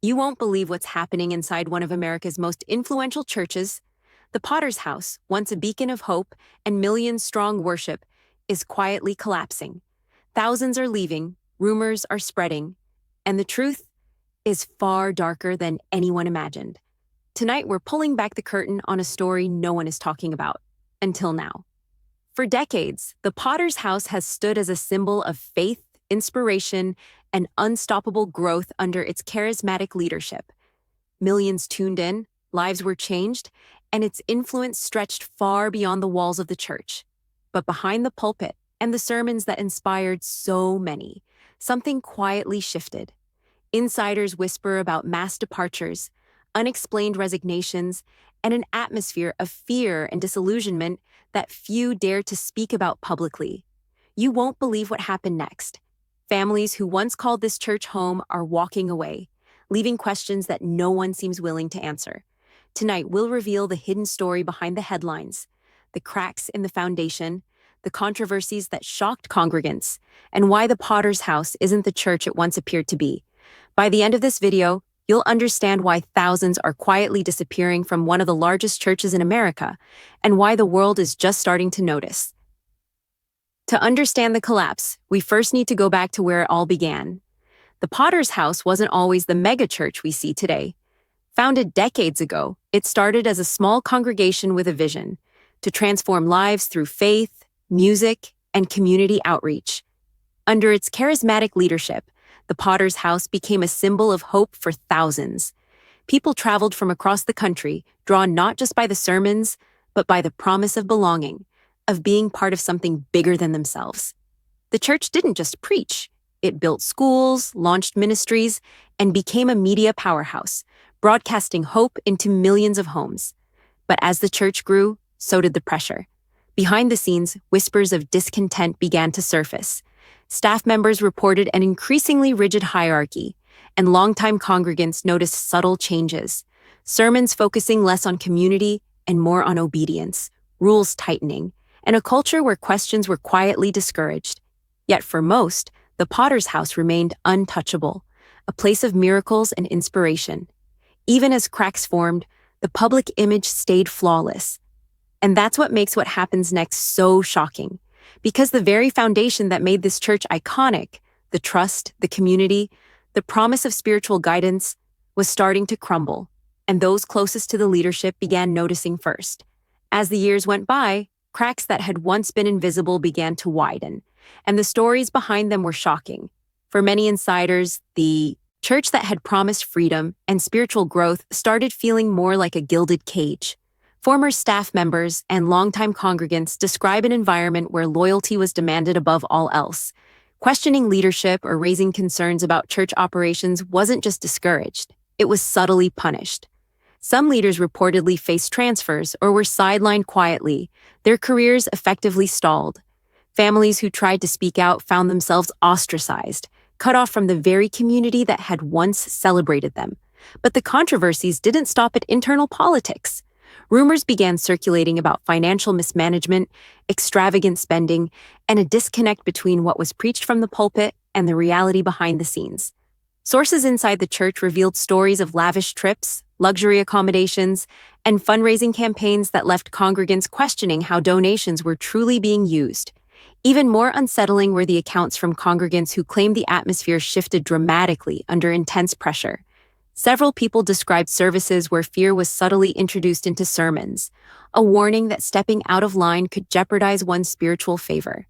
You won't believe what's happening inside one of America's most influential churches. The Potter's House, once a beacon of hope and million-strong worship, is quietly collapsing. Thousands are leaving, rumors are spreading, and the truth is far darker than anyone imagined. Tonight, we're pulling back the curtain on a story no one is talking about, until now. For decades, the Potter's House has stood as a symbol of faith, inspiration, and unstoppable growth under its charismatic leadership. Millions tuned in, lives were changed, and its influence stretched far beyond the walls of the church. But behind the pulpit and the sermons that inspired so many, something quietly shifted. Insiders whisper about mass departures, unexplained resignations, and an atmosphere of fear and disillusionment that few dare to speak about publicly. You won't believe what happened next. Families who once called this church home are walking away, leaving questions that no one seems willing to answer. Tonight, we'll reveal the hidden story behind the headlines, the cracks in the foundation, the controversies that shocked congregants, and why the Potter's House isn't the church it once appeared to be. By the end of this video, you'll understand why thousands are quietly disappearing from one of the largest churches in America, and why the world is just starting to notice. To understand the collapse, we first need to go back to where it all began. The Potter's House wasn't always the mega-church we see today. Founded decades ago, it started as a small congregation with a vision to transform lives through faith, music, and community outreach. Under its charismatic leadership, the Potter's House became a symbol of hope for thousands. People traveled from across the country, drawn not just by the sermons, but by the promise of belonging, of being part of something bigger than themselves. The church didn't just preach. It built schools, launched ministries, and became a media powerhouse, broadcasting hope into millions of homes. But as the church grew, so did the pressure. Behind the scenes, whispers of discontent began to surface. Staff members reported an increasingly rigid hierarchy, and longtime congregants noticed subtle changes. Sermons focusing less on community and more on obedience, rules tightening, and a culture where questions were quietly discouraged. Yet for most, the Potter's House remained untouchable, a place of miracles and inspiration. Even as cracks formed, the public image stayed flawless. And that's what makes what happens next so shocking. Because the very foundation that made this church iconic, the trust, the community, the promise of spiritual guidance, was starting to crumble, and those closest to the leadership began noticing first. As the years went by, cracks that had once been invisible began to widen, and the stories behind them were shocking. For many insiders, the church that had promised freedom and spiritual growth started feeling more like a gilded cage. Former staff members and longtime congregants describe an environment where loyalty was demanded above all else. Questioning leadership or raising concerns about church operations wasn't just discouraged, it was subtly punished. Some leaders reportedly faced transfers or were sidelined quietly, their careers effectively stalled. Families who tried to speak out found themselves ostracized, cut off from the very community that had once celebrated them. But the controversies didn't stop at internal politics. Rumors began circulating about financial mismanagement, extravagant spending, and a disconnect between what was preached from the pulpit and the reality behind the scenes. Sources inside the church revealed stories of lavish trips, luxury accommodations, and fundraising campaigns that left congregants questioning how donations were truly being used. Even more unsettling were the accounts from congregants who claimed the atmosphere shifted dramatically under intense pressure. Several people described services where fear was subtly introduced into sermons, a warning that stepping out of line could jeopardize one's spiritual favor.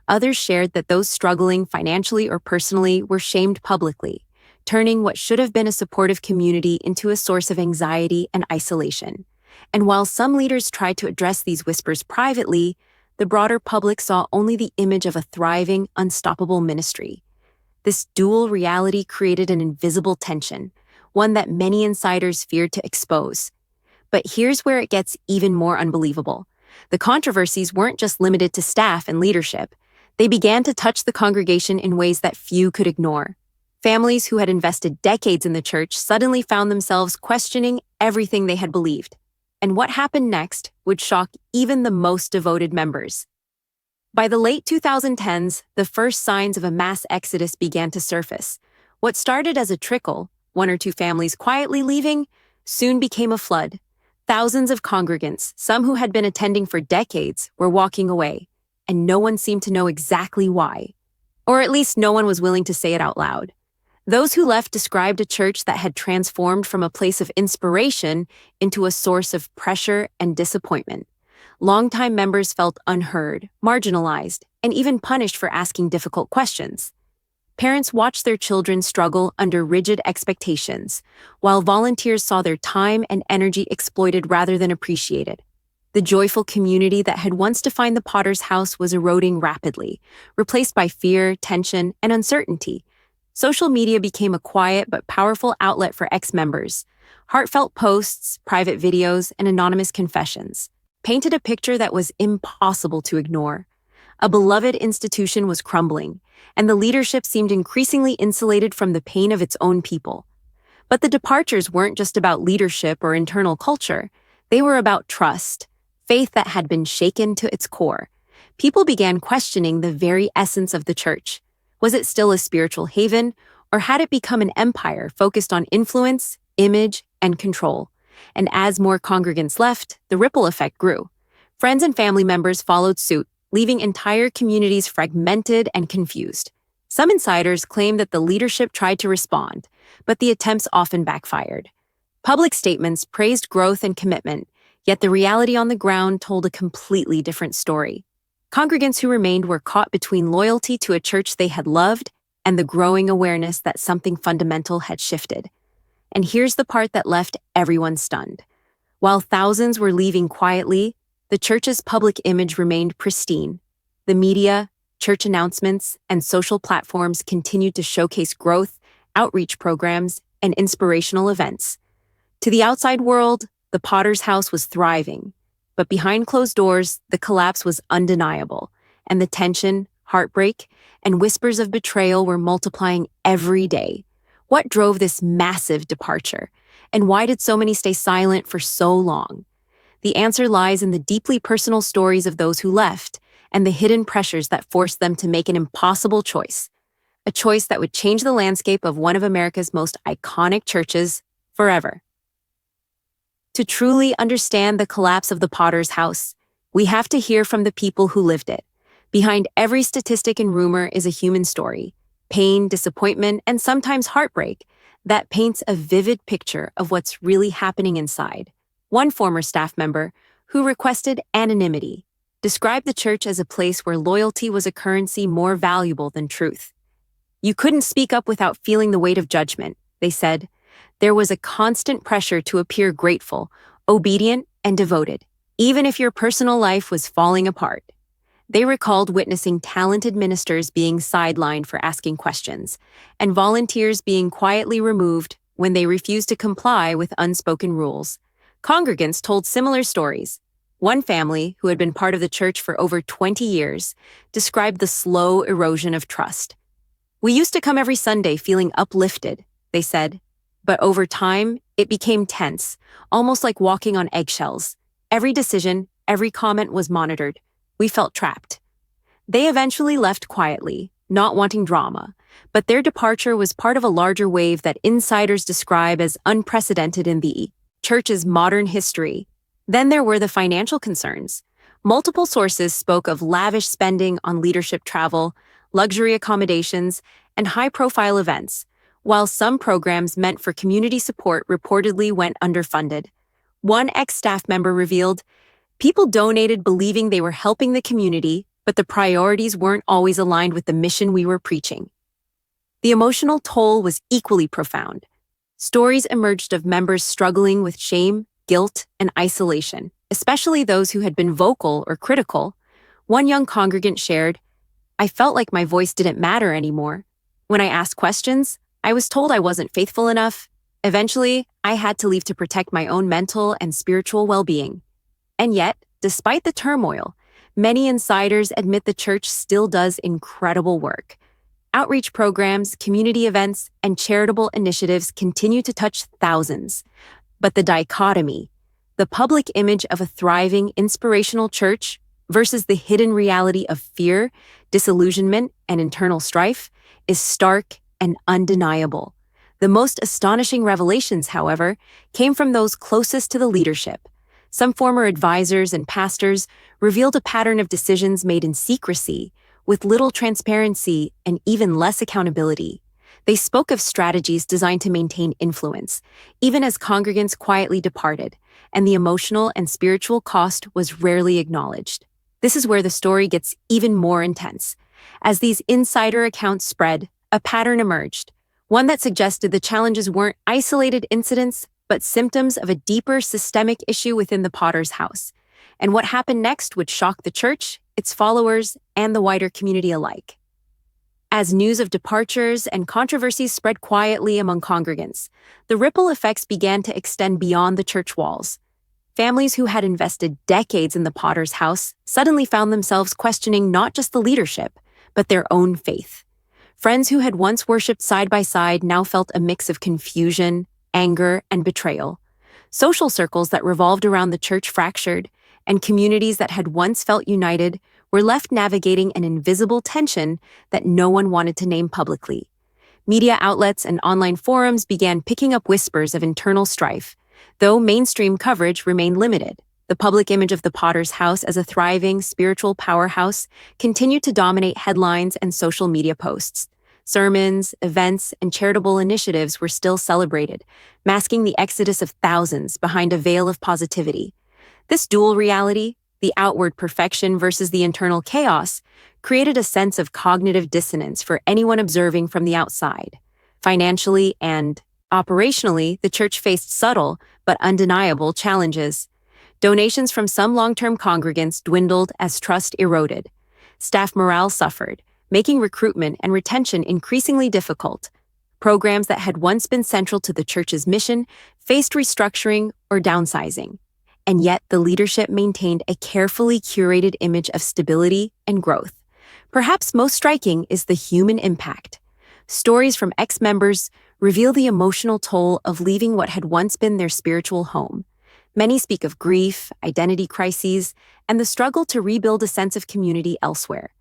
Others shared that those struggling financially or personally were shamed publicly, turning what should have been a supportive community into a source of anxiety and isolation. And while some leaders tried to address these whispers privately, the broader public saw only the image of a thriving, unstoppable ministry. This dual reality created an invisible tension, one that many insiders feared to expose. But here's where it gets even more unbelievable. The controversies weren't just limited to staff and leadership. They began to touch the congregation in ways that few could ignore. Families who had invested decades in the church suddenly found themselves questioning everything they had believed. And what happened next would shock even the most devoted members. By the late 2010s, the first signs of a mass exodus began to surface. What started as a trickle one or two families quietly leaving, soon became a flood. Thousands of congregants, some who had been attending for decades, were walking away, and no one seemed to know exactly why. Or at least no one was willing to say it out loud. Those who left described a church that had transformed from a place of inspiration into a source of pressure and disappointment. Longtime members felt unheard, marginalized, and even punished for asking difficult questions. Parents watched their children struggle under rigid expectations, while volunteers saw their time and energy exploited rather than appreciated. The joyful community that had once defined the Potter's House was eroding rapidly, replaced by fear, tension, and uncertainty. Social media became a quiet but powerful outlet for ex-members. Heartfelt posts, private videos, and anonymous confessions painted a picture that was impossible to ignore. A beloved institution was crumbling, and the leadership seemed increasingly insulated from the pain of its own people. But the departures weren't just about leadership or internal culture. They were about trust, faith that had been shaken to its core. People began questioning the very essence of the church. Was it still a spiritual haven, or had it become an empire focused on influence, image, and control? And as more congregants left, the ripple effect grew. Friends and family members followed suit, leaving entire communities fragmented and confused. Some insiders claim that the leadership tried to respond, but the attempts often backfired. Public statements praised growth and commitment, yet the reality on the ground told a completely different story. Congregants who remained were caught between loyalty to a church they had loved and the growing awareness that something fundamental had shifted. And here's the part that left everyone stunned. While thousands were leaving quietly, the church's public image remained pristine. The media, church announcements, and social platforms continued to showcase growth, outreach programs, and inspirational events. To the outside world, the Potter's House was thriving. But behind closed doors, the collapse was undeniable, and the tension, heartbreak, and whispers of betrayal were multiplying every day. What drove this massive departure? And why did so many stay silent for so long? The answer lies in the deeply personal stories of those who left, and the hidden pressures that forced them to make an impossible choice. A choice that would change the landscape of one of America's most iconic churches forever. To truly understand the collapse of the Potter's House, we have to hear from the people who lived it. Behind every statistic and rumor is a human story. Pain, disappointment, and sometimes heartbreak that paints a vivid picture of what's really happening inside. One former staff member, who requested anonymity, described the church as a place where loyalty was a currency more valuable than truth. You couldn't speak up without feeling the weight of judgment, they said. There was a constant pressure to appear grateful, obedient, and devoted, even if your personal life was falling apart. They recalled witnessing talented ministers being sidelined for asking questions, and volunteers being quietly removed when they refused to comply with unspoken rules. Congregants told similar stories. One family, who had been part of the church for over 20 years, described the slow erosion of trust. "We used to come every Sunday feeling uplifted," they said. But over time, it became tense, almost like walking on eggshells. Every decision, every comment was monitored. We felt trapped. They eventually left quietly, not wanting drama, but their departure was part of a larger wave that insiders describe as unprecedented in the church's modern history. Then there were the financial concerns. Multiple sources spoke of lavish spending on leadership travel, luxury accommodations, and high-profile events, while some programs meant for community support reportedly went underfunded. One ex-staff member revealed, "People donated believing they were helping the community, but the priorities weren't always aligned with the mission we were preaching." The emotional toll was equally profound. Stories emerged of members struggling with shame, guilt, and isolation, especially those who had been vocal or critical. One young congregant shared, "I felt like my voice didn't matter anymore. When I asked questions, I was told I wasn't faithful enough. Eventually, I had to leave to protect my own mental and spiritual well-being." And yet, despite the turmoil, many insiders admit the church still does incredible work. Outreach programs, community events, and charitable initiatives continue to touch thousands. But the dichotomy, the public image of a thriving, inspirational church versus the hidden reality of fear, disillusionment, and internal strife, is stark and undeniable. The most astonishing revelations, however, came from those closest to the leadership. Some former advisors and pastors revealed a pattern of decisions made in secrecy, with little transparency and even less accountability. They spoke of strategies designed to maintain influence, even as congregants quietly departed, and the emotional and spiritual cost was rarely acknowledged. This is where the story gets even more intense. As these insider accounts spread, a pattern emerged, one that suggested the challenges weren't isolated incidents, but symptoms of a deeper systemic issue within the Potter's house. And what happened next would shock the church, its followers, and the wider community alike. As news of departures and controversies spread quietly among congregants, the ripple effects began to extend beyond the church walls. Families who had invested decades in the Potter's house suddenly found themselves questioning not just the leadership, but their own faith. Friends who had once worshipped side by side now felt a mix of confusion, anger, and betrayal. Social circles that revolved around the church fractured, and communities that had once felt united were left navigating an invisible tension that no one wanted to name publicly. Media outlets and online forums began picking up whispers of internal strife, though mainstream coverage remained limited. The public image of the Potter's house as a thriving spiritual powerhouse continued to dominate headlines and social media posts. Sermons, events, and charitable initiatives were still celebrated, masking the exodus of thousands behind a veil of positivity. This dual reality, the outward perfection versus the internal chaos, created a sense of cognitive dissonance for anyone observing from the outside. Financially and operationally, the church faced subtle but undeniable challenges. Donations from some long-term congregants dwindled as trust eroded. Staff morale suffered, making recruitment and retention increasingly difficult. Programs that had once been central to the church's mission faced restructuring or downsizing. And yet the leadership maintained a carefully curated image of stability and growth. Perhaps most striking is the human impact. Stories from ex-members reveal the emotional toll of leaving what had once been their spiritual home. Many speak of grief, identity crises, and the struggle to rebuild a sense of community elsewhere.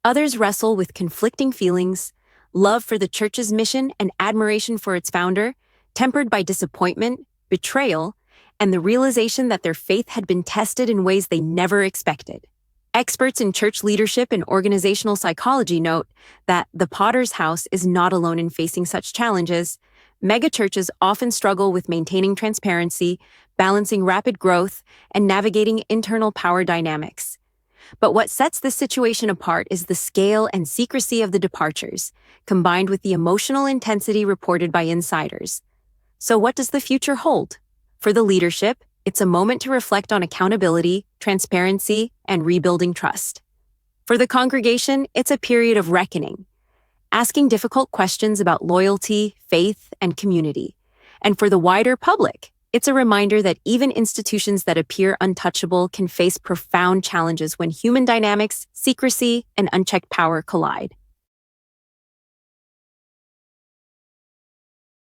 Others wrestle with conflicting feelings, love for the church's mission and admiration for its founder, tempered by disappointment, betrayal, and the realization that their faith had been tested in ways they never expected. Experts in church leadership and organizational psychology note that the Potter's house is not alone in facing such challenges. Megachurches often struggle with maintaining transparency, balancing rapid growth, and navigating internal power dynamics. But what sets this situation apart is the scale and secrecy of the departures, combined with the emotional intensity reported by insiders. So what does the future hold? For the leadership, it's a moment to reflect on accountability, transparency, and rebuilding trust. For the congregation, it's a period of reckoning, asking difficult questions about loyalty, faith, and community. And for the wider public, it's a reminder that even institutions that appear untouchable can face profound challenges when human dynamics, secrecy, and unchecked power collide.